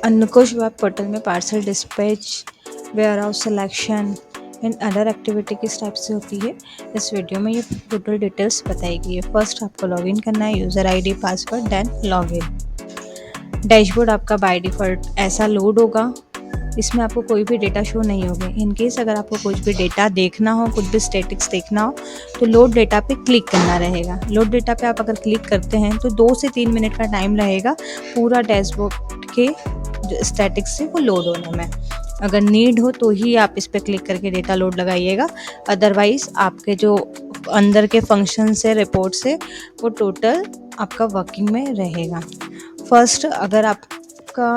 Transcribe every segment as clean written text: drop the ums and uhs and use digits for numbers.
अनुकुश web portal में parcel dispatch, warehouse selection and other activity किस type से होती है, इस वीडियो में ये टोटल डिटेल्स बताई गई है। फर्स्ट आपको लॉगिन करना है, user ID password, then login. Dashboard आपका बाय डिफ़ॉल्ट ऐसा लोड होगा, इसमें आपको कोई भी डेटा शो नहीं होगा। इन केस अगर आपको कुछ भी डेटा देखना हो, कुछ भी स्टैटिक्स देखना हो, तो लोड डेटा पे क्लिक करना रहेगा। लोड डेटा पे आप अगर क्लिक करते हैं तो 2 से 3 मिनट का टाइम रहेगा पूरा डैशबोर्ड के स्टैटिक्स से वो लोड होने में। अगर नीड हो तो ही आप इस पर क्लिक करके डेटा लोड लगाइएगा, अदरवाइज़ आपके जो अंदर के फंक्शन से रिपोर्ट से वो टोटल आपका वर्किंग में रहेगा। फर्स्ट अगर आपका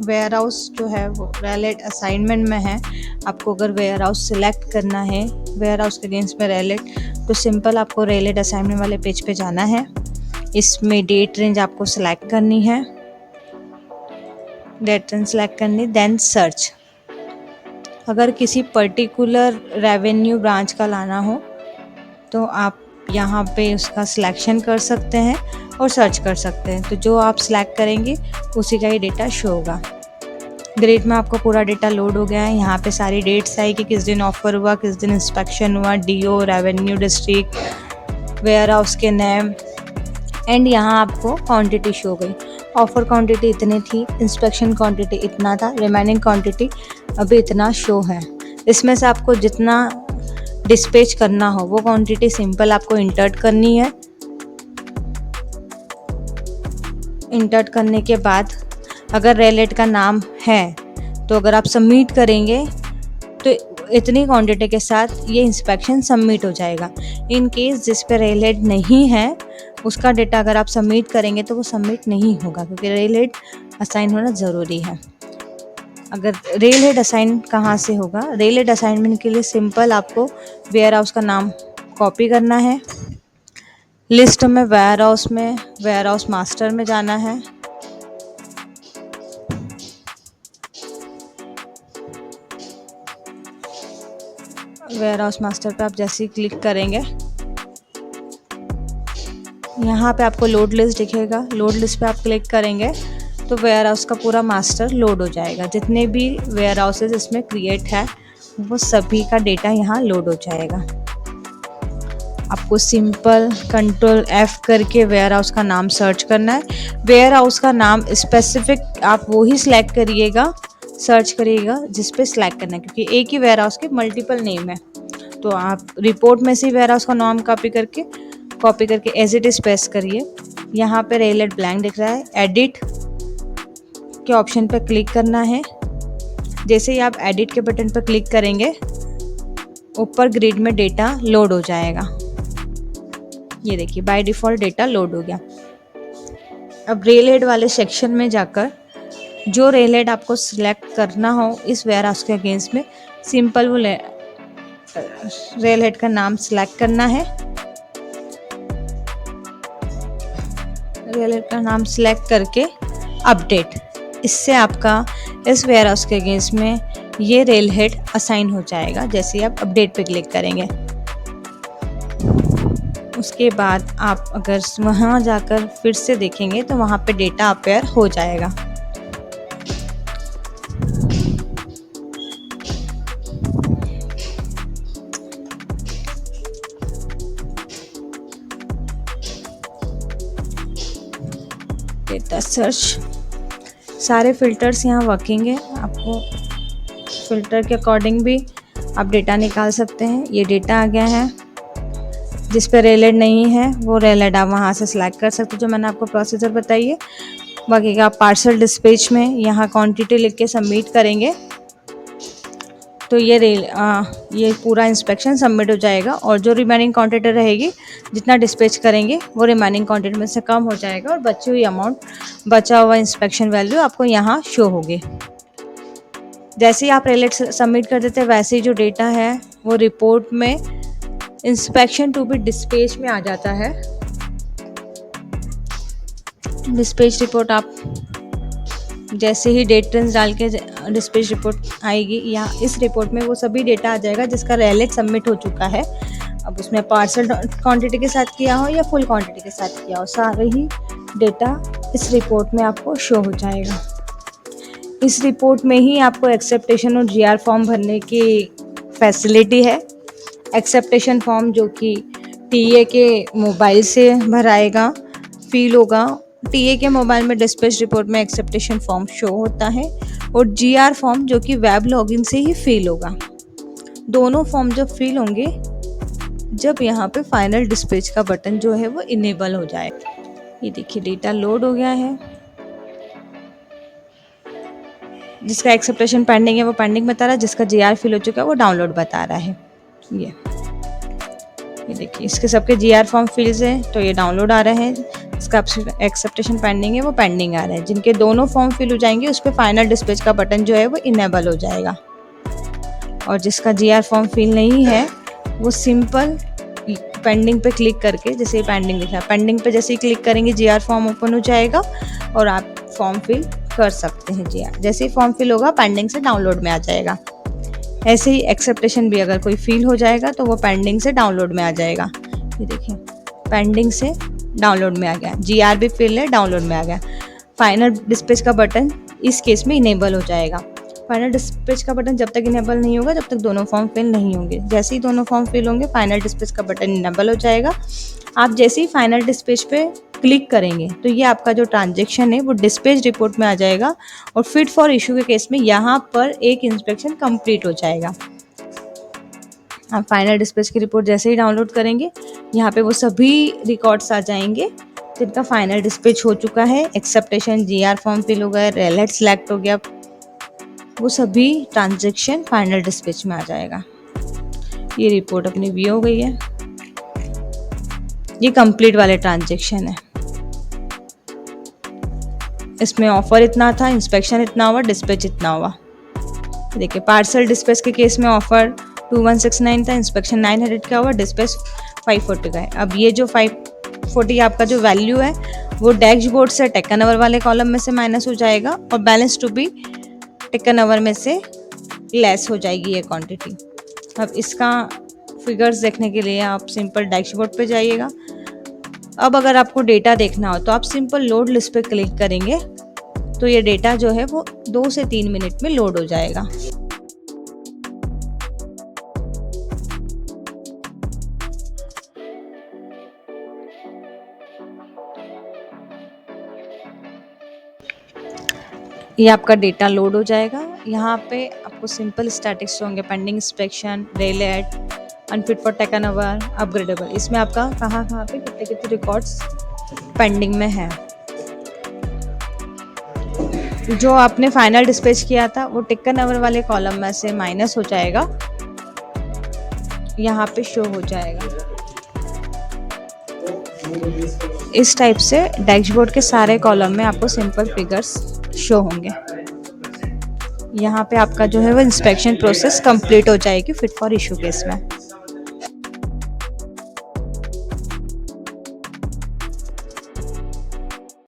वेयर हाउस जो है वो रेलेट असाइनमेंट में है, आपको अगर वेयर हाउस सिलेक्ट करना है वेयर हाउस के अगेंस्ट में रेलेट, तो सिंपल आपको रेलेट असाइनमेंट वाले पेज पे जाना है। इसमें डेट रेंज आपको सिलेक्ट करनी है, डेट रेंज सिलेक्ट करनी, देन सर्च। अगर किसी पर्टिकुलर रेवेन्यू ब्रांच का लाना हो तो आप यहाँ पे उसका सिलेक्शन कर सकते हैं और सर्च कर सकते हैं। तो जो आप सिलेक्ट करेंगे उसी का ही डेटा शो होगा। ग्रेड में आपको पूरा डेटा लोड हो गया है। यहाँ पे सारी डेट्स आई कि किस दिन ऑफर हुआ, किस दिन इंस्पेक्शन हुआ, DO, revenue district, warehouse के नेम, एंड यहाँ आपको क्वांटिटी शो गई। ऑफर क्वांटिटी इतनी थी, इंस्पेक्शन क्वांटिटी इतना था, रिमेनिंग क्वांटिटी अभी इतना शो है। इसमें से आपको जितना डिस्पैच करना हो वो क्वांटिटी सिंपल आपको इंटर्ट करनी है। इंटर्ट करने के बाद अगर रेलेट का नाम है तो अगर आप सबमिट करेंगे तो इतनी क्वांटिटी के साथ ये इंस्पेक्शन सबमिट हो जाएगा। इन केस जिस पे रेलेट नहीं है उसका डेटा अगर आप सबमिट करेंगे तो वो सबमिट नहीं होगा, क्योंकि रेलेट असाइन होना ज़रूरी है। अगर रेलेट असाइन कहाँ से होगा, रेलेट असाइनमेंट के लिए सिंपल आपको वेयर हाउस का नाम कॉपी करना है, लिस्ट में वेयर हाउस मास्टर में जाना है, वेयर हाउस मास्टर पे आप जैसे ही क्लिक करेंगे यहाँ पे आपको लोड लिस्ट दिखेगा। लोड लिस्ट पे आप क्लिक करेंगे तो वेयर हाउस का पूरा मास्टर लोड हो जाएगा। जितने भी वेयर हाउसेज इसमें क्रिएट है वो सभी का डेटा यहाँ लोड हो जाएगा। आपको सिंपल कंट्रोल F करके वेयर हाउस का नाम सर्च करना है। वेयर हाउस का नाम स्पेसिफिक आप वो ही सिलेक्ट करिएगा, सर्च करिएगा जिस पे सिलेक्ट करना है, क्योंकि एक ही वेयर हाउस के मल्टीपल नेम है। तो आप रिपोर्ट में से वेयर हाउस का नाम कॉपी करके एज इट इज पेस्ट करिए। यहाँ पे रेलेट ब्लैंक दिख रहा है, एडिट के ऑप्शन पे क्लिक करना है। जैसे ही आप एडिट के बटन पर क्लिक करेंगे ऊपर ग्रिड में डेटा लोड हो जाएगा। ये देखिए बाय डिफ़ॉल्ट डेटा लोड हो गया। अब रेलेट वाले सेक्शन में जाकर जो रेलेट आपको सिलेक्ट करना हो इस वेयर हाउस के अगेंस्ट में, सिंपल वो रेलेट का नाम सिलेक्ट करना है। रेलेट का नाम सिलेक्ट करके अपडेट, इससे आपका इस वेयर हाउस के अगेंस्ट में ये रेलेट असाइन हो जाएगा जैसे ही आप अपडेट पे क्लिक करेंगे। उसके बाद आप अगर वहाँ जाकर फिर से देखेंगे तो वहाँ पे डेटा अपेयर हो जाएगा। डेटा सर्च, सारे फिल्टर्स यहाँ वर्किंग है। आपको फिल्टर के अकॉर्डिंग भी आप डेटा निकाल सकते हैं। ये डेटा आ गया है, जिस पे रेलेट नहीं है वो रेलेट आप वहाँ से सिलेक्ट कर सकते हो, जो मैंने आपको प्रोसीजर बताई है। बाकी का आप पार्सल डिस्पैच में यहाँ क्वांटिटी लिख के सबमिट करेंगे तो ये पूरा इंस्पेक्शन सबमिट हो जाएगा, और जो रिमेनिंग क्वांटिटी रहेगी जितना डिस्पैच करेंगे वो रिमेनिंग क्वांटिटी में से कम हो जाएगा और बची हुई अमाउंट, बचा हुआ इंस्पेक्शन वैल्यू आपको यहाँ शो होगी। जैसे ही आप रेलेट सबमिट कर देते हैं वैसे ही जो डेटा है वो रिपोर्ट में इंस्पेक्शन टू बी डिस्पैच में आ जाता है। डिस्पैच रिपोर्ट आप जैसे ही डेट रेंज डाल के डिस्पैच रिपोर्ट आएगी, या इस रिपोर्ट में वो सभी डेटा आ जाएगा जिसका रेलेट सबमिट हो चुका है। अब उसमें पार्सल क्वांटिटी के साथ किया हो या फुल क्वांटिटी के साथ किया हो, सारे ही डेटा इस रिपोर्ट में आपको शो हो जाएगा। इस रिपोर्ट में ही आपको एक्सेप्टेशन और जीआर फॉर्म भरने की फैसिलिटी है। एक्सेप्टेशन फॉर्म जो कि टीए के मोबाइल से भराएगा, फील होगा। टीए के मोबाइल में डिस्पैच रिपोर्ट में एक्सेप्टेशन फॉर्म शो होता है और जीआर फॉर्म जो कि वेब लॉगिन से ही फिल होगा। दोनों फॉर्म जब फिल होंगे जब यहाँ पे फाइनल डिस्पैच का बटन जो है वो इनेबल हो जाए। ये देखिए डेटा लोड हो गया है। जिसका एक्सेप्टेशन पेंडिंग है वो पेंडिंग बता रहा है, जिसका जीआर फिल हो चुका है वो डाउनलोड बता रहा है। ये देखिए इसके सबके जीआर फॉर्म फिल्स हैं तो ये डाउनलोड आ रहे हैं। इसका एक्सेप्टेशन पेंडिंग है वो पेंडिंग आ रहा है। जिनके दोनों फॉर्म फिल हो जाएंगे उस पर फाइनल डिस्पैच का बटन जो है वो इनेबल हो जाएगा। और जिसका जीआर फॉर्म फिल नहीं है वो सिंपल पेंडिंग पे क्लिक करके, जैसे पेंडिंग लिखा है, पेंडिंग पे जैसे ही क्लिक करेंगे जीआर फॉर्म ओपन हो जाएगा और आप फॉर्म फिल कर सकते हैं। जीआर जैसे ही फॉर्म फिल होगा पेंडिंग से डाउनलोड में आ जाएगा। ऐसे ही एक्सेप्टेशन भी अगर कोई फिल हो जाएगा तो वो पेंडिंग से डाउनलोड में आ जाएगा। ये देखिए पेंडिंग से डाउनलोड में आ गया, जीआर भी फिल है, डाउनलोड में आ गया। फाइनल डिस्पैच का बटन इस केस में इनेबल हो जाएगा। फाइनल डिस्पैच का बटन जब तक इनेबल नहीं होगा जब तक दोनों फॉर्म फिल नहीं होंगे। जैसे ही दोनों फॉर्म फिल होंगे फाइनल डिस्पैच का बटन इनेबल हो जाएगा। आप जैसे ही फाइनल डिस्पैच पे क्लिक करेंगे तो ये आपका जो ट्रांजेक्शन है वो डिस्पैच रिपोर्ट में आ जाएगा और फिट फॉर इशू के केस में यहाँ पर एक इंस्पेक्शन कंप्लीट हो जाएगा। आप फाइनल डिस्पैच की रिपोर्ट जैसे ही डाउनलोड करेंगे यहाँ पे वो सभी रिकॉर्ड्स आ जाएंगे जिनका फाइनल डिस्पैच हो चुका है। एक्सेप्टेशन, जीआर फॉर्म फिल हो गया, रेलेट सिलेक्ट हो गया, वो सभी ट्रांजेक्शन फाइनल डिस्पैच में आ जाएगा। ये रिपोर्ट अपनी व्यू हो गई है। ये कंप्लीट वाले ट्रांजेक्शन है। इसमें ऑफर इतना था, इंस्पेक्शन इतना हुआ, डिस्पैच इतना हुआ। देखिए पार्सल डिस्पैच के केस में ऑफर 2169 था, इंस्पेक्शन 900 का हुआ, डिस्पैच 540 का है। अब ये जो 540 आपका जो वैल्यू है वो डैशबोर्ड से टेकन ओवर वाले कॉलम में से माइनस हो जाएगा और balance to be taken over में से लेस हो जाएगी ये क्वांटिटी। अब इसका फिगर्स देखने के लिए आप सिंपल डैशबोर्ड पे जाइएगा। अब अगर आपको डेटा देखना हो तो आप सिंपल लोड लिस्ट पे क्लिक करेंगे तो ये डेटा जो है वो 2 से 3 मिनट में लोड हो जाएगा। ये आपका डेटा लोड हो जाएगा। यहाँ पे आपको सिंपल स्टैटिक्स होंगे, pending inspection, relate, unfit for taken over, upgradeable. इसमें आपका कहाँ पे कितने कितने रिकॉर्ड्स पेंडिंग में है। जो आपने फाइनल डिस्पैच किया था वो टेकन ओवर वाले कॉलम में से माइनस हो जाएगा, यहाँ पे शो हो जाएगा। इस टाइप से डैशबोर्ड के सारे कॉलम में आपको सिंपल फिगर्स शो होंगे। यहाँ पे आपका जो है वो इंस्पेक्शन प्रोसेस कंप्लीट हो जाएगी फिट फॉर इशू केस में।